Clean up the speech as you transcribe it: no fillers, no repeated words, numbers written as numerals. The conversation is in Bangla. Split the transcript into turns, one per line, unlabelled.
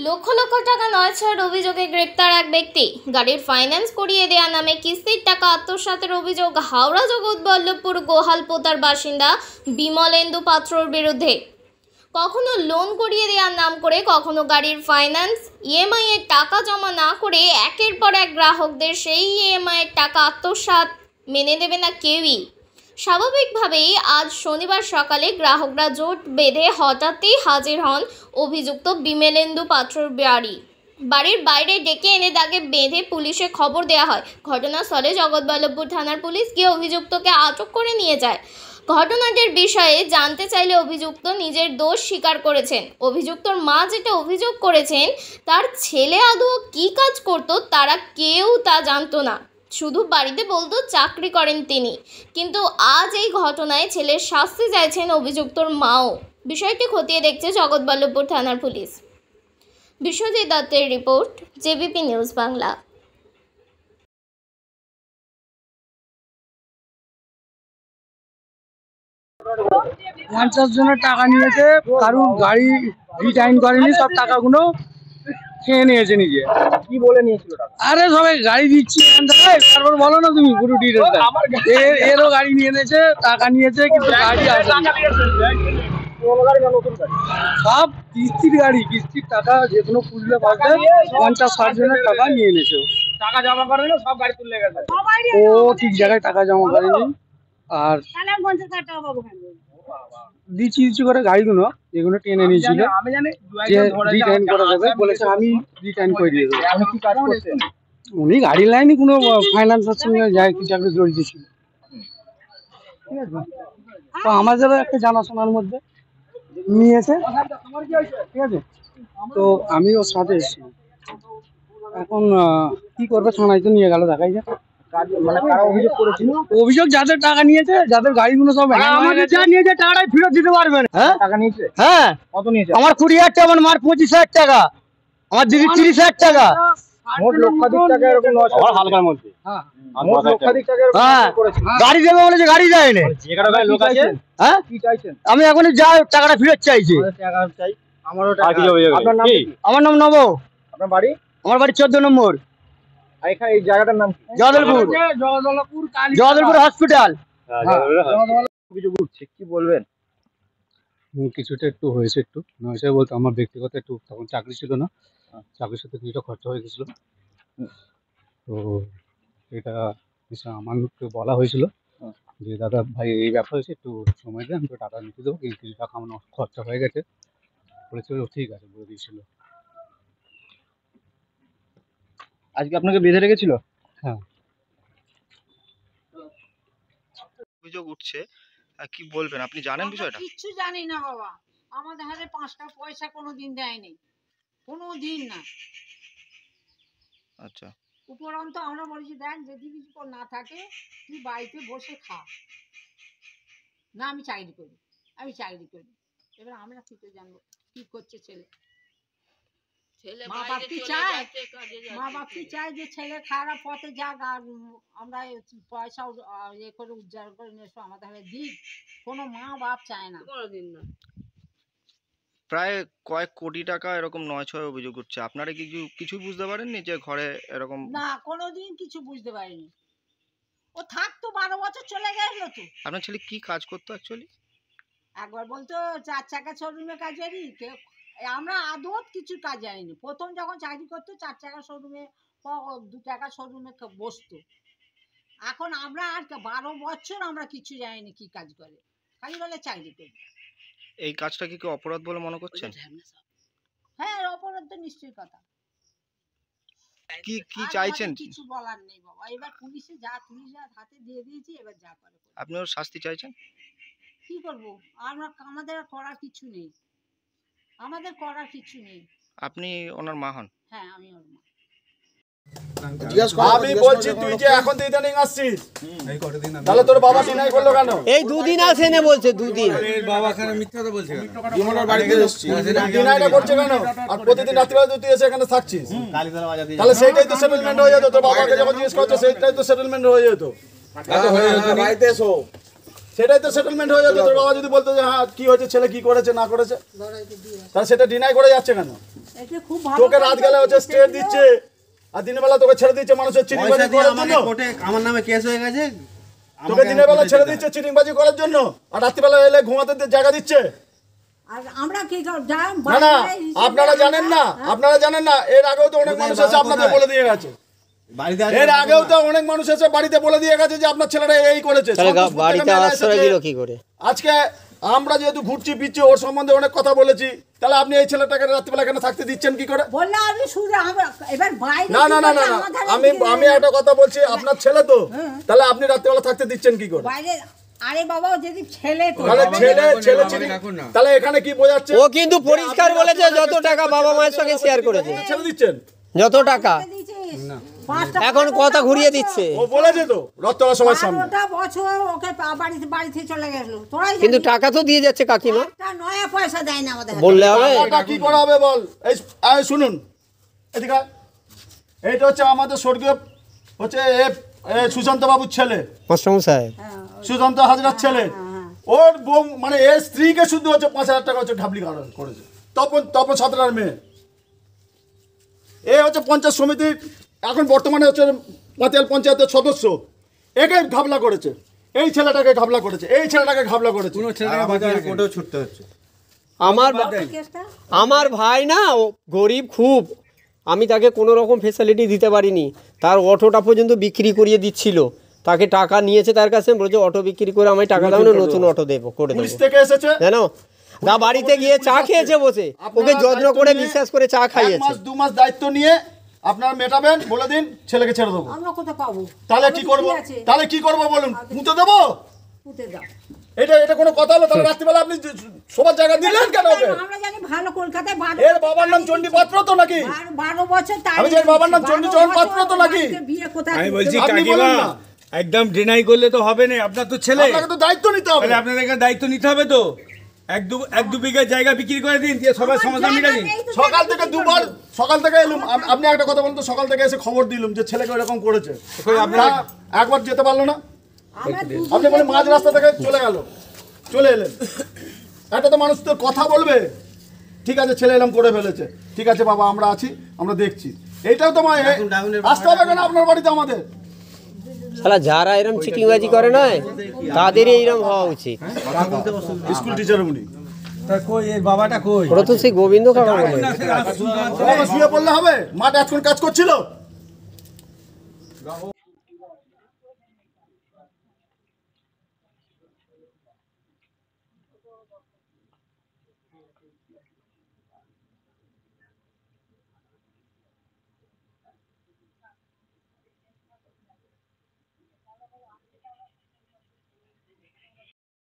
লক্ষ লক্ষ টাকা নয় ছাড় অভিযোগে গ্রেপ্তার এক ব্যক্তি। গাড়ির ফাইন্যান্স করিয়ে দেয়া নামে কিস্তির টাকা আত্মসাতের অভিযোগ হাওড়া জগৎবল্লভপুর গোহালপোতার বাসিন্দা বিমলেন্দু পাত্রর বিরুদ্ধে। কখনো লোন করিয়ে দেওয়ার নাম করে, কখনো গাড়ির ফাইন্যান্স ইএমআই এর টাকা জমা না করে একের পর এক গ্রাহকদের সেই ইএমআই এর টাকা আত্মসাৎ মেনে দেবে না কেউই। স্বাভাবিকভাবেই আজ শনিবার সকালে গ্রাহকরা জোট বেঁধে হঠাৎই হাজির হন অভিযুক্ত বিমলেন্দু পাত্রর বাড়ির বাইরে ডেকে এনে তাকে বেঁধে পুলিশে খবর দেওয়া হয়। ঘটনাস্থলে জগৎবল্লভপুর থানার পুলিশ গিয়ে অভিযুক্তকে আটক করে নিয়ে যায়। ঘটনাটির বিষয়ে জানতে চাইলে অভিযুক্ত নিজের দোষ স্বীকার করেছেন। অভিযুক্তর মা যেটা অভিযোগ করেছেন, তার ছেলে আদৌ কী কাজ করত তারা কেউ তা জানতো না, শুধু বাড়িতে বলতো চাকরি করেন তিনি। কিন্তু আজ এই ঘটনায় ছেলের শাস্তি চাইছেন অভিযুক্তর মাও। বিষয়টি খতিয়ে দেখছে জগৎবল্লভপুর থানার পুলিশ। বিশ্বজিৎ দত্তের রিপোর্ট, জেবিপি নিউজ বাংলা।
পঞ্চাশ জনের টাকা নিয়েছে, কারুর গাড়ি রিটার্ন করেনি, সব টাকাগুলো খেয়ে নিয়েছে নিজে।
কি বলে নিয়েছিল টাকা?
আরে সবাই গাড়ি দিচ্ছি তারপর বলো না তুমি পুরো ডিটেলস। এরও গাড়ি নিয়ে নিয়েছে, টাকা নিয়েছে, কিন্তু গাড়ি আসেনি। সব কিস্তির গাড়ি, কিস্তির টাকা যে কোনো পুজলে পাবে 50-60 জনের টাকা নিয়ে নিয়েছে।
টাকা জমা করেনি, সব গাড়ি তুলে গেছে।
ও ঠিক জায়গায় টাকা জমা করেনি। আর দিচ্ছি করে গাড়িগুলো যেগুলো টেনে নিয়েছিল যে রিটার্ন করে দেবে বলেছে, আমি রিটার্ন করে দিয়ে দেবো।
আপনি কি কাজ করছেন?
উনি গাড়ির লাইনে কোনো ফাইন্যান্সের সঙ্গে যায় কিছু একটা জড়িত ছিল, ঠিক আছে। তো আমাদের একটা জানাশোনার মধ্যে নিয়েছে, ঠিক আছে। তো আমি ওর সাথে এসেছি। এখন কি করবে, থানায় তো নিয়ে গেল, দেখাই যাক।
মানে কারা অভিযোগ করেছিল?
অভিযোগ যাদের টাকা নিয়েছে, যাদের গাড়িগুলো সব
আমাদের যা নিয়েছে টাকাটাই ফেরত দিতে পারবেন। হ্যাঁ টাকা নিয়েছে?
হ্যাঁ।
কত নিয়েছে?
আমার 20,000 টাকা, আমার মার 25,000 টাকা, আমার দিদি 30,000 টাকা,
মোট লক্ষাধিক টাকা এরকম নয় হালকার মধ্যে।
হ্যাঁ
মোট লক্ষাধিক টাকা এরকম করেছে।
গাড়ি দেবে বলেছে, গাড়ি দেয়নি।
যে কটা গাড়ি লোক আছে,
হ্যাঁ
কি চাইছেন?
আমি এখন যা টাকাটা ফেরত চাইছি।
টাকা চাই আমারও টাকা। আপনার নাম কি?
আমার নাম নব।
আপনার বাড়ি?
আমার বাড়ি 14 নম্বর।
আর এখানে এই জায়গাটার নাম কি?
জগদলপুর হসপিটাল।
অভিযোগ উঠছে, কি বলবেন?
কিছুটা একটু হয়েছে, একটু নয়সে বলতে আমার ব্যক্তিগত একটু তখন চাকরি ছিল না, চাকরির সাথে কিছুটা খরচা হয়ে গেছিলো। তো এটা আমাকে বলা হয়েছিল যে দাদা ভাই এই ব্যাপার হয়েছে, একটু সময় দেন, আমি তো টাকা নিতে দেবো, কিন্তু কিছু টাকা আমার খরচা হয়ে গেছে বলেছিল। ঠিক আছে বলে দিয়েছিল।
আজকে আপনাকে বেঁধে রেখেছিল?
হ্যাঁ।
অভিযোগ উঠছে, কি বলবেন? আপনি জানেন বিষয়টা?
কিচ্ছু জানি না বাবা, আমাদের হাতে 5টা পয়সা কোনোদিন দেয়নি, কোনোদিন না।
আচ্ছা,
উপরন্ত আমরা বলেছি দেখ যদি কিছু না থাকে তুই বাড়িতে বসে খা। না আমি চাকরি করি, আমি চাকরি করি। এবার আমরা কি করে জানবো কি করছে ছেলে? মা বাপ কি চায় যে ছেলে খারাপ পথে যাক, আর আমরা পয়সা ইয়ে করে উজ্জ্বল করে নিয়ে এসো আমাদের হাতে দিক। কোনো মা বাপ চায় না, কোনোদিন না।
প্রায় কয়েক কোটি টাকা এরকম 9-6 অভিযোগ উঠছে। আপনারা কি কিছু বুঝতে পারেননি যে ঘরে এরকম?
না, কোনোদিন কিছু বুঝতে পারিনি। ও থাকতো 12 বছর, চলে গেল তো।
আপনার ছেলে কি কাজ করতো অ্যাকচুয়ালি?
একবার বলতো 4 চাকা শোরুমে কাজ করি, আমরা আদৌ কিছু কাজ জানিনি। প্রথম যখন চাকরি করতো 4 চাকা শোরুমে, 2 টাকা শোরুমে বসতো। এখন আমরা আর 12 বছর আমরা কিছু জানিনি কি কাজ করে, খালি বলে চাকরি করি।
এই কাজটা কি কেউ অপরাধ বলে মনে করছেন?
হ্যাঁ, অপরাধ তো নিশ্চয়ই কথা।
কি চাইছেন?
কিছু বলার নেই বাবা, এবার পুলিশে পুলিশের হাতে দিয়ে দিয়েছি, এবার যা করে।
আপনি ওর শাস্তি চাইছেন?
কি করব, আমাদের করার কিছু নেই, আমাদের করার কিছু নেই।
আপনি ওনার মা হন?
হ্যাঁ, আমি ওর মা।
আমি বলছি তুই যে এখন তো ইদানিং আসছিস, তাহলে তোর বাবা ডিনাই করলো কেন?
এই 2 দিন আসে না বলছে, 2 দিন।
বাবা এখানে মিথ্যা তো বলছে।
বিমলের বাড়িতে এসেছি, ডিনাইটা করছে কেন? আর প্রতিদিন রাত্রিবেলা তুই এসে এখানে থাকছিস, তাহলে সেইটাই তো সেটেলমেন্ট হয়ে যেত। তোর বাবাকে যখন জিজ্ঞেস করছো সেইটাই তো সেটেলমেন্ট হয়ে যেত।
বাড়িতে এসো,
সেটাই তো সেটেলমেন্ট হয়ে যেত। তোর বাবা যদি বলতো যে হ্যাঁ কি হয়েছে, ছেলে কি করেছে না করেছে, তাহলে সেটা ডিনাই করে যাচ্ছে কেন?
এতে খুব ভালো
তোকে রাত গেলে হচ্ছে স্টে দিচ্ছে আর দিনের বেলা তোকে ছেড়ে দিচ্ছে মানুষের চিটিংবাজি করার জন্য।
আমার নামে কেস হয়ে গেছে,
তোকে দিনের বেলা ছেড়ে দিচ্ছে চিটিংবাজি করার জন্য আর রাত্রিবেলা এলে ঘুমাতে জায়গা দিচ্ছে।
আর আমরা কি
না না আপনারা জানেন না, আপনারা জানেন না, এর আগেও তো অনেক মানুষ এসে আপনাদের বলে দিয়ে গেছে,
বাড়িতে
এর আগেও তো অনেক মানুষ এসে বাড়িতে বলে দিয়ে গেছে যে আপনার ছেলেটা এই করেছে।
বাড়িতে আশ্রয় দিল কি করে?
আজকে আমরা যেহেতু ঘুরছি ফিরছি ওর সম্বন্ধে অনেক কথা বলেছি, তাহলে আপনি এই ছেলেটাকে রাত্রিবেলা এখানে থাকতে দিচ্ছেন কি করে?
বললে আমি শুধু এবার বাইরে
না না না না না, আমি একটা কথা বলছি, আপনার ছেলে তো, তাহলে আপনি রাত্রিবেলা থাকতে দিচ্ছেন কি করে?
বাইরে আরে বাবা যদি ছেলে তো
তাহলে ছেলে তাহলে এখানে কি বোঝাচ্ছে?
ও কিন্তু পরিষ্কার বলেছে যত টাকা বাবা মায়ের সঙ্গে শেয়ার করেছে,
ছেড়ে দিচ্ছেন
যত টাকা এখন কথা ঘুরিয়ে দিচ্ছে।
ও বলেছে তো রত্তলা সবার সামনে।
12টা বছর ওকে বাড়িতে চলে গেল, তোরাই
কিন্তু টাকা তো দিয়ে যাচ্ছে কাকিমা,
একটা নয়া পয়সা দেয় না আমাদের।
বললে হবে?
টাকাটা কি করা হবে বল? এই শুনুন এদিকে, এইটা হচ্ছে আমাদের স্বর্গীয় হচ্ছে সুশান্ত বাবুর ছেলে,
মাস্টারমশাই
সুশান্ত হাজরার ছেলে। ওর বউ মানে এর স্ত্রীকে শুধু হচ্ছে 5,000 টাকা হচ্ছে ঘাবলি করেছে, তপন সাঁতরার মেয়ে। এ হচ্ছে পঞ্চায়েত সমিতির এখন বর্তমানে হচ্ছে পাতিয়াল পঞ্চায়েতের সদস্য, একে ঘাবলা করেছে, এই ছেলেটাকে ঘাবলা করেছে, এই ছেলেটাকে ঘাবলা করেছে।
কোর্টেও ছুটতে হচ্ছে।
আমার ভাই না ও গরিব খুব, আমি তাকে কোনো রকম ফেসিলিটি দিতে পারিনি, তার অটোটা পর্যন্ত বিক্রি করিয়ে দিচ্ছিল, তাকে টাকা নিয়েছে তার কাছে, বলছে অটো বিক্রি করে আমায় টাকা দাও না, নতুন অটো দেবো করে
পুলিশ
দেবো।
থেকে এসেছে,
জানো না, বাড়িতে গিয়ে চা খেয়েছে বসে, ওকে যত্ন করে বিশ্বাস করে চা
1
খাইয়েছে।
মাস 2 মাস দায়িত্ব নিয়ে আপনারা মেটাবেন, বলে দিন ছেলেকে ছেড়ে দেবো।
আমরা কোথায় পাবো?
তাহলে কি করব? তাহলে কি করব বলুন? পুঁতে দেবো?
পুঁতে দাও।
এটা কোনো কথা হলো? তাহলে রাত্রিবেলা আপনি সবার জায়গা দিলেন কেন ওকে?
আমরা জানি ভালো কলকাতায়
এর বাবার নাম চণ্ডী পাত্র তো নাকি?
12 বছর তাই
আমি জানি বাবার নাম চণ্ডীচরণ পাত্র তো নাকি?
বিয়ে কোথায়?
আমি বলছি
আপনি
কাকিমা
বলুন না।
একদম ডিনাই করলে তো হবে না, আপনার তো ছেলে,
আপনাকে তো দায়িত্ব নিতে হবে।
তাহলে আপনাদের দায়িত্ব নিতে হবে তো। এক দু বিঘা জায়গা বিক্রি করে দিন, দিয়ে সবার সমাধান মিটা দিন।
সকাল থেকে দুবার, সকাল থেকে এলুম, আপনি একটা কথা বলুন তো, সকাল থেকে এসে খবর দিলুম যে ছেলেকে এরকম করেছে, আপনারা একবার যেতে পারলো না? আপনি বলে মাঝ রাস্তা থেকে চলে এলেন। একটা তো মানুষ তো কথা বলবে, ঠিক আছে ছেলে এলাম করে ফেলেছে, ঠিক আছে বাবা আমরা আছি, আমরা দেখছি। এইটাও তো আসতে হবে কেন আপনার বাড়িতে আমাদের?
শালা যারা এরকম চিটিংবাজি করে না তাদেরই এইরকম হওয়া উচিত।
স্কুল টিচার উনি,
তা কই এর বাবাটা কই?
ওরা তো সেই গোবিন্দ কাকা বলে।
বাবা শুয়ে পড়লে হবে? মাঠ এতক্ষণ কাজ করছিল।